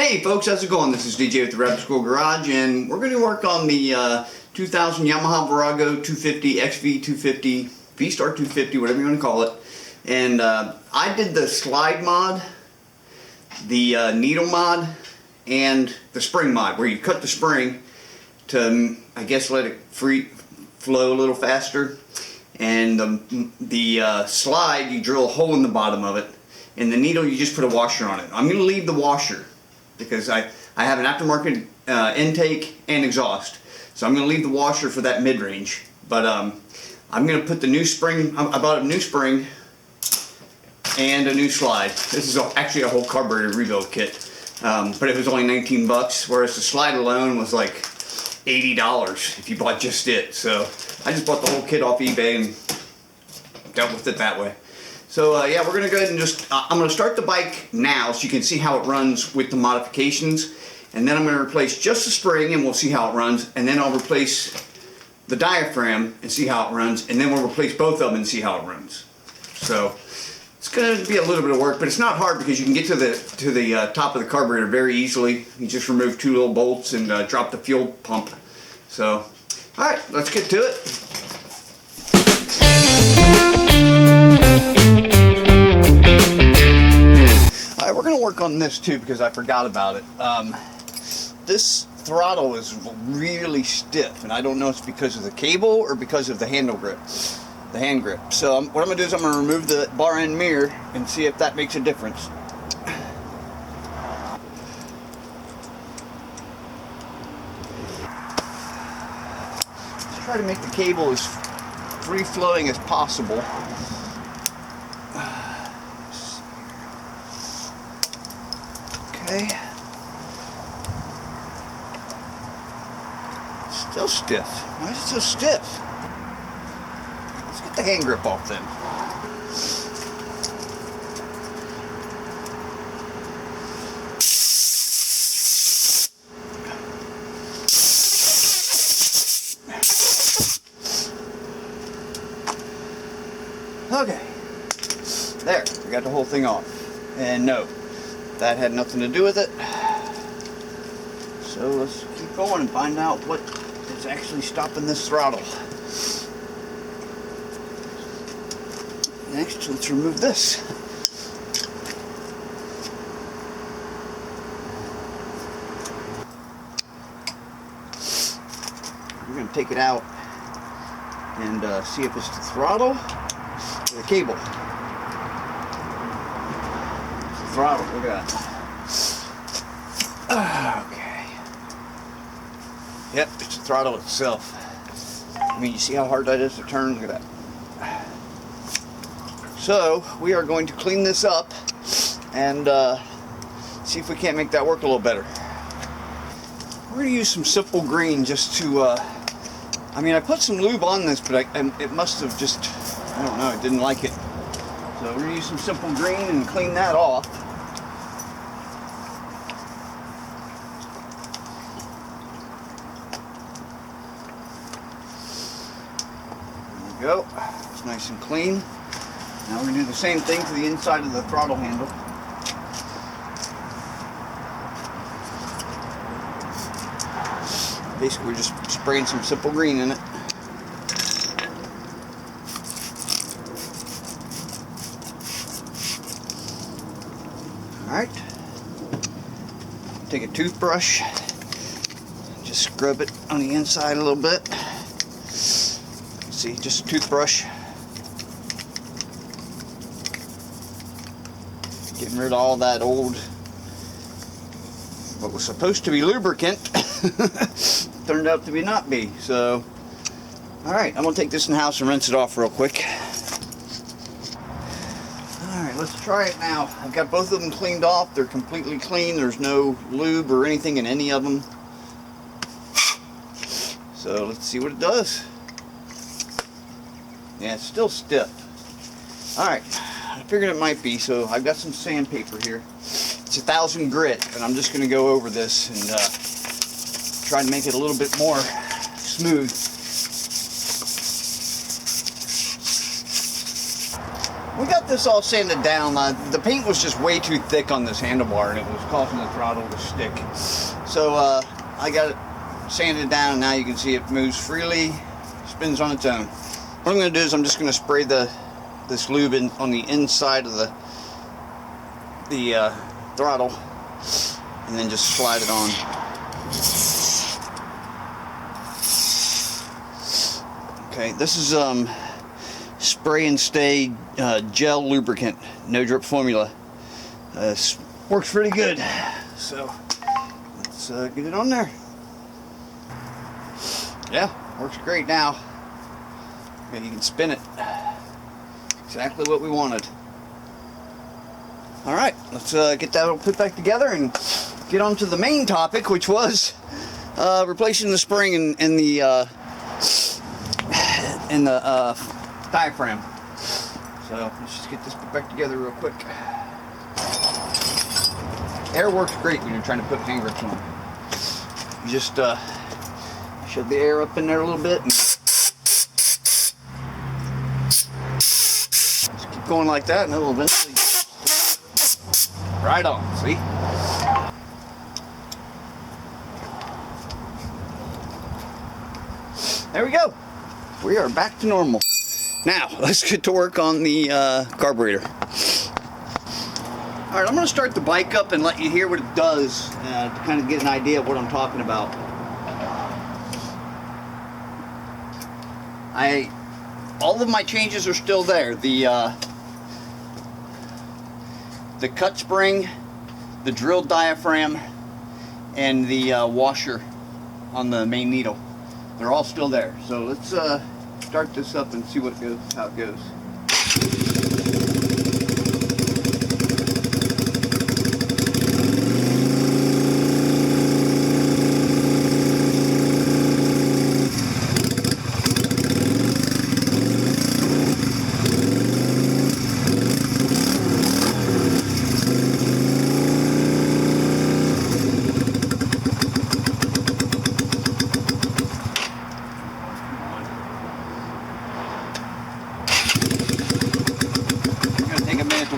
Hey folks, how's it going? This is DJ with the Rebel School Garage, and we're going to work on the 2000 Yamaha Virago 250, xv250, V-Star 250, whatever you want to call it. And I did the slide mod, the needle mod, and the spring mod, where you cut the spring to, I guess, let it flow a little faster. And the slide, you drill a hole in the bottom of it, and the needle, you just put a washer on it. I'm going to leave the washer because I have an aftermarket intake and exhaust, so I'm going to leave the washer for that mid-range. But I'm going to put the new spring. I bought a new spring and a new slide. This is actually a whole carburetor rebuild kit, but it was only 19 bucks, whereas the slide alone was like $80 if you bought just it. So I just bought the whole kit off eBay and dealt with it that way. So yeah, we're going to go ahead and just, I'm going to start the bike now so you can see how it runs with the modifications. And then I'm going to replace just the spring and we'll see how it runs. And then I'll replace the diaphragm and see how it runs. And then we'll replace both of them and see how it runs. So it's going to be a little bit of work, but it's not hard because you can get to the top of the carburetor very easily. You just remove two little bolts and drop the fuel pump. So, alright, let's get to it. Alright, we're going to work on this too because I forgot about it. This throttle is really stiff, and I don't know if it's because of the cable or because of the handle grip, the hand grip. So what I'm going to do is I'm going to remove the bar end mirror and see if that makes a difference. Let's try to make the cable as free-flowing as possible. Okay. Still stiff. Why is it so stiff? Let's get the hand grip off then. Okay. There, we got the whole thing off. And no, that had nothing to do with it. So let's keep going and find out what is actually stopping this throttle. Next, let's remove this. We're going to take it out and see if it's the throttle or the cable. It's the throttle, look at that. Okay. Yep, it's the throttle itself. I mean, you see how hard that is to turn? Look at that. So, we are going to clean this up and see if we can't make that work a little better. We're going to use some simple green just to, I mean, I put some lube on this, but it must have just, I don't know, it didn't like it. So we're going to use some simple green and clean that off. Go. It's nice and clean. Now we're going to do the same thing to the inside of the throttle handle. Basically, we're just spraying some simple green in it. Alright. Take a toothbrush. Just scrub it on the inside a little bit. See, just a toothbrush. Getting rid of all that old, what was supposed to be lubricant, turned out to be not be. So, alright, I'm going to take this in the house and rinse it off real quick. Alright, let's try it now. I've got both of them cleaned off. They're completely clean. There's no lube or anything in any of them. So, let's see what it does. Yeah, it's still stiff. Alright, I figured it might be, so I've got some sandpaper here. It's 1000 grit, and I'm just going to go over this and try to make it a little bit more smooth. we got this all sanded down. The paint was just way too thick on this handlebar and it was causing the throttle to stick. So I got it sanded down, and now you can see it moves freely, spins on its own. What I'm going to do is I'm just going to spray this lube in on the inside of the throttle, and then just slide it on. Okay, this is spray and stay gel lubricant, no drip formula. This works pretty good, so let's get it on there. Yeah, works great now. Okay, you can spin it. Exactly what we wanted. All right, let's get that all put back together and get on to the main topic, which was replacing the spring in the diaphragm. So let's just get this put back together real quick. Air works great when you're trying to put hand grips on. You just shove the air up in there a little bit and just keep going like that, and it'll eventually right on. See? There we go. We are back to normal. Now, let's get to work on the carburetor. Alright, I'm going to start the bike up and let you hear what it does to kind of get an idea of what I'm talking about. All of my changes are still there. The cut spring, the drilled diaphragm, and the washer on the main needle. They're all still there. So let's start this up and see how it goes.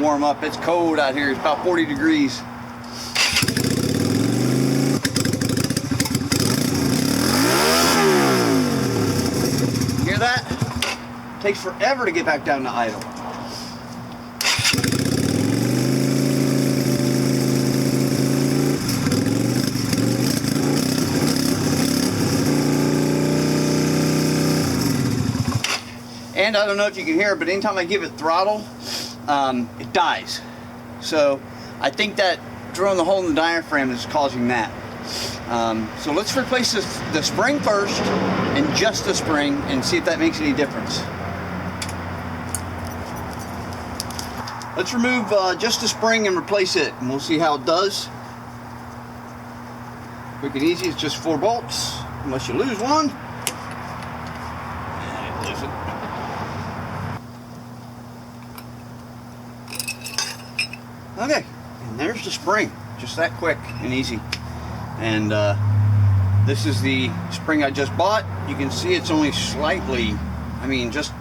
Warm up. It's cold out here. It's about 40 degrees. Hear that? It takes forever to get back down to idle. And I don't know if you can hear it, but anytime I give it throttle, it dies. So I think that drilling the hole in the diaphragm is causing that. So let's replace the spring first, and just the spring, and see if that makes any difference. Let's remove just the spring and replace it, and we'll see how it does. Quick and easy. It's just 4 bolts, unless you lose one. And lose it. Okay, and there's the spring, just that quick and easy. And this is the spring I just bought. You can see it's only slightly, I mean, just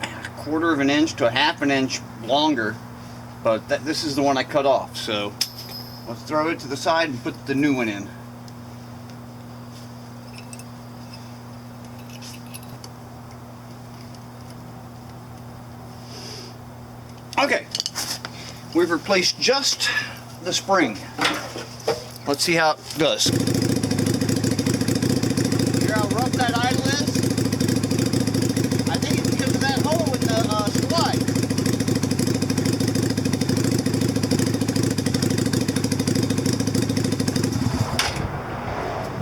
a 1/4 of an inch to a 1/2 inch longer, but this is the one I cut off. So let's throw it to the side and put the new one in. Okay, we've replaced just the spring. Let's see how it does. Hear how rough that idle is? I think it's because of that hole in the slide.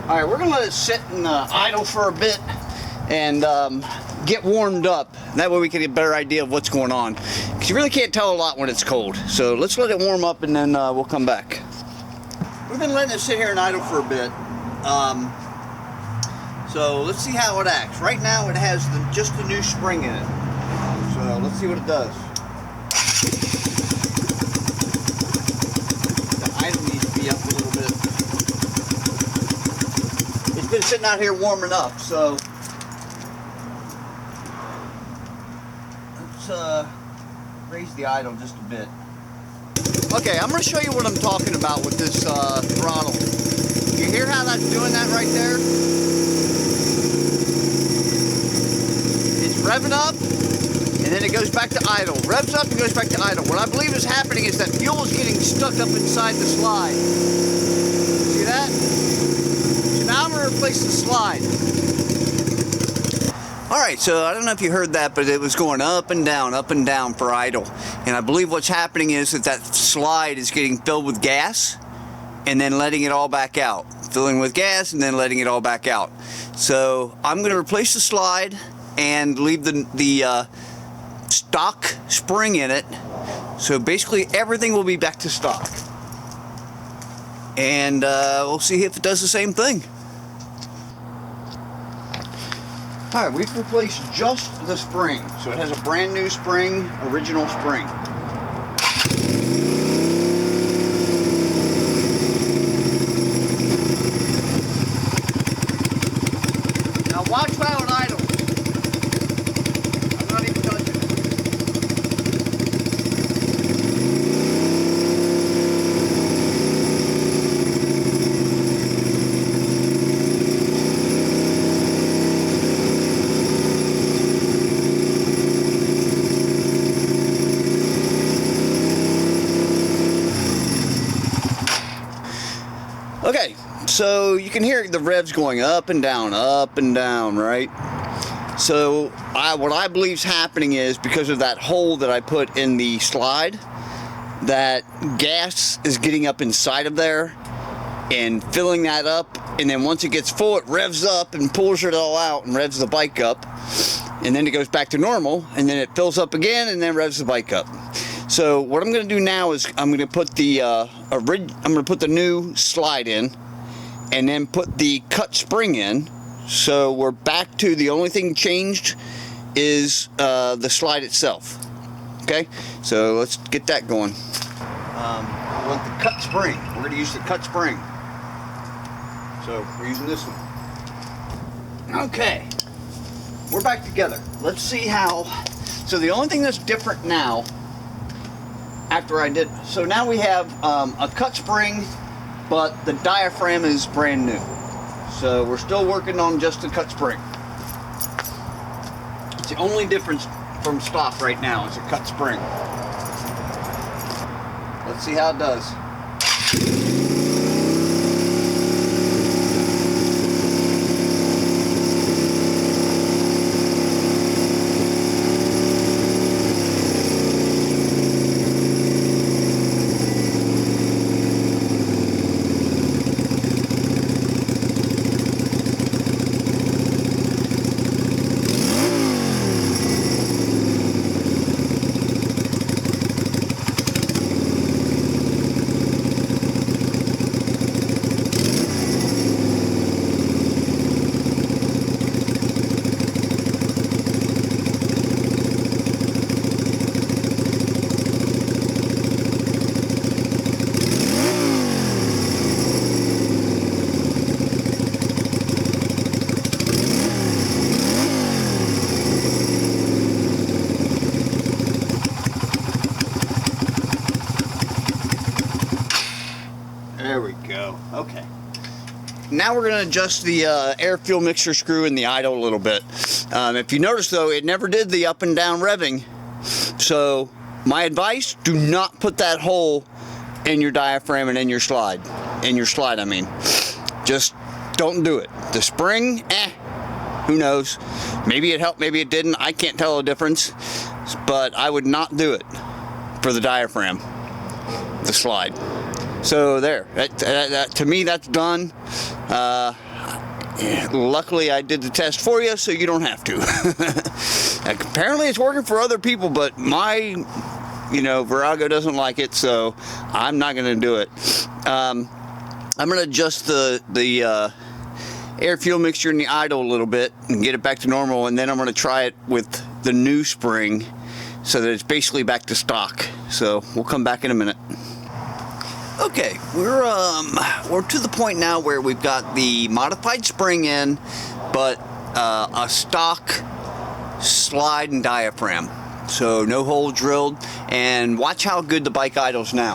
Alright, we're going to let it sit in idle for a bit and get warmed up. That way we can get a better idea of what's going on. Because you really can't tell a lot when it's cold. So let's let it warm up and then we'll come back. We've been letting it sit here and idle for a bit. So let's see how it acts. Right now it has just the new spring in it. So let's see what it does. The idle needs to be up a little bit. It's been sitting out here warm enough, so raise the idle just a bit. Okay, I'm going to show you what I'm talking about with this throttle. You hear how that's doing that right there? It's revving up, and then it goes back to idle. Revs up and goes back to idle. What I believe is happening is that fuel is getting stuck up inside the slide. See that? So now I'm going to replace the slide. Alright, so I don't know if you heard that, but it was going up and down for idle. And I believe what's happening is that slide is getting filled with gas and then letting it all back out. Filling with gas and then letting it all back out. So I'm going to replace the slide and leave the stock spring in it. So basically everything will be back to stock. And we'll see if it does the same thing. Alright, we've replaced just the spring. So it has a brand new spring, original spring. Now watch how it idles. I'm not even touching it. Okay, so you can hear the revs going up and down, right? So what I believe is happening is because of that hole that I put in the slide, that gas is getting up inside of there and filling that up, and then once it gets full, it revs up and pulls it all out and revs the bike up, and then it goes back to normal, and then it fills up again and then revs the bike up. So what I'm going to do now is I'm going to put the new slide in, and then put the cut spring in. So we're back to the only thing changed is the slide itself. Okay, so let's get that going. We want the cut spring. We're going to use the cut spring. So we're using this one. Okay, we're back together. Let's see how. So the only thing that's different now, so now we have a cut spring, but the diaphragm is brand new. So we're still working on just the cut spring. It's the only difference from stock right now is a cut spring. Let's see how it does. There we go. Okay. Now we're going to adjust the air fuel mixture screw in the idle a little bit. If you notice though, it never did the up and down revving. So my advice, do not put that hole in your diaphragm and in your slide. I mean. Just don't do it. The spring, who knows? Maybe it helped, maybe it didn't. I can't tell the difference. But I would not do it for the diaphragm, the slide. So there, to me that's done. Luckily I did the test for you, so you don't have to. Apparently it's working for other people, but my, Virago doesn't like it, so I'm not going to do it. I'm going to adjust the air fuel mixture in the idle a little bit and get it back to normal, and then I'm going to try it with the new spring so that it's basically back to stock. So we'll come back in a minute. Okay, we're to the point now where we've got the modified spring in, but a stock slide and diaphragm. So no hole drilled, and watch how good the bike idles now.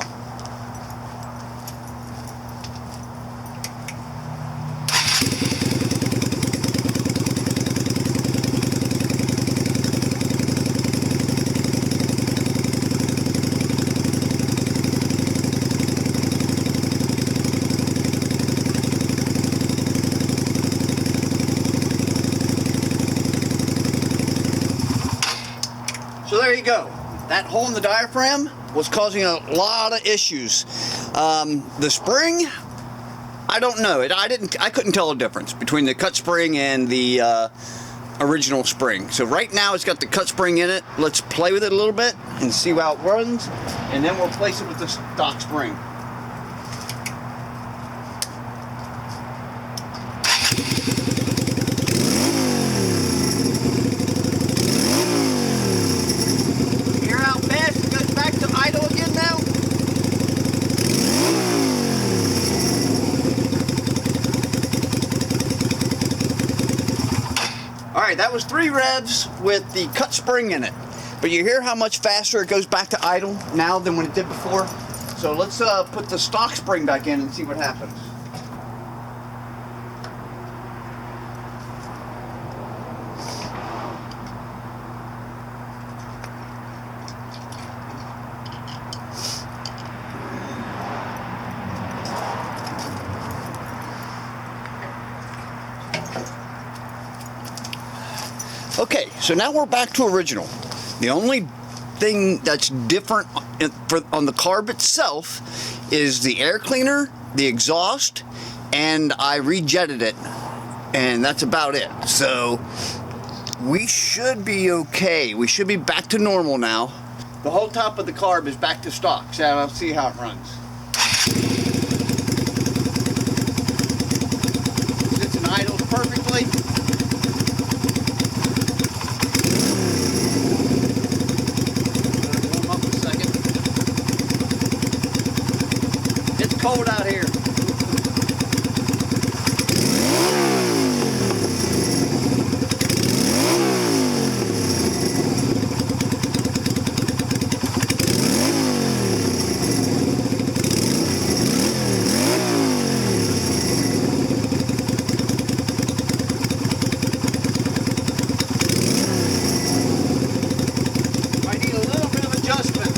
So there you go. That hole in the diaphragm was causing a lot of issues. The spring, I don't know. I couldn't tell a difference between the cut spring and the original spring. So right now it's got the cut spring in it. Let's play with it a little bit and see how it runs, and then we'll replace it with the stock spring. Alright, that was 3 revs with the cut spring in it. But you hear how much faster it goes back to idle now than when it did before? So let's put the stock spring back in and see what happens. Okay, so now we're back to original. The only thing that's different on the carb itself is the air cleaner, the exhaust, and I rejetted it, and that's about it. So we should be okay. We should be back to normal now. The whole top of the carb is back to stock, so I'll see how it runs. Sits and idles perfectly. Cold out here. I need a little bit of adjustment.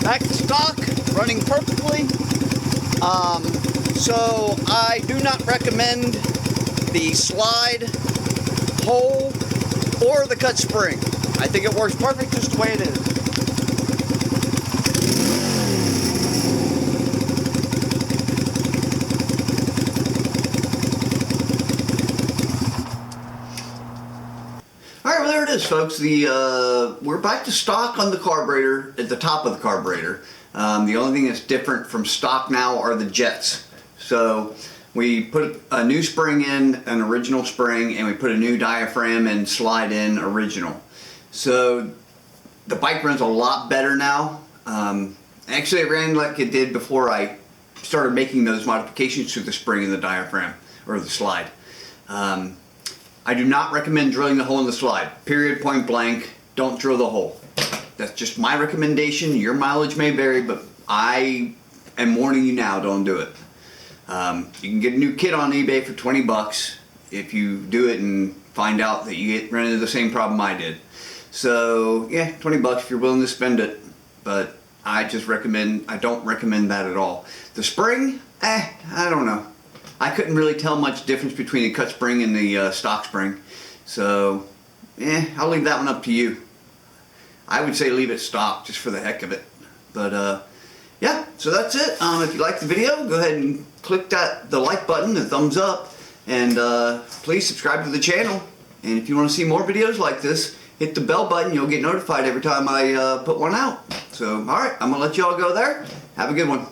Back to stock, running perfectly. So I do not recommend the slide, hole, or the cut spring. I think it works perfect just the way it is. Alright, well there it is, folks. We're back to stock on the carburetor, at the top of the carburetor. The only thing that's different from stock now are the jets. So we put a new spring in, an original spring, and we put a new diaphragm and slide in original. So the bike runs a lot better now. Actually it ran like it did before I started making those modifications to the spring and the diaphragm, or the slide. I do not recommend drilling the hole in the slide. Period, point blank. Don't drill the hole. That's just my recommendation. Your mileage may vary, but I am warning you now, don't do it. You can get a new kit on eBay for 20 bucks if you do it and find out that you run into the same problem I did. So yeah, 20 bucks if you're willing to spend it, but I don't recommend that at all. The spring, I don't know. I couldn't really tell much difference between the cut spring and the stock spring. So, I'll leave that one up to you. I would say leave it stock just for the heck of it. But yeah, so that's it. If you like the video, go ahead and click the like button, the thumbs up, and please subscribe to the channel. And if you want to see more videos like this, hit the bell button. You'll get notified every time I put one out. So, alright, I'm going to let you all go there. Have a good one.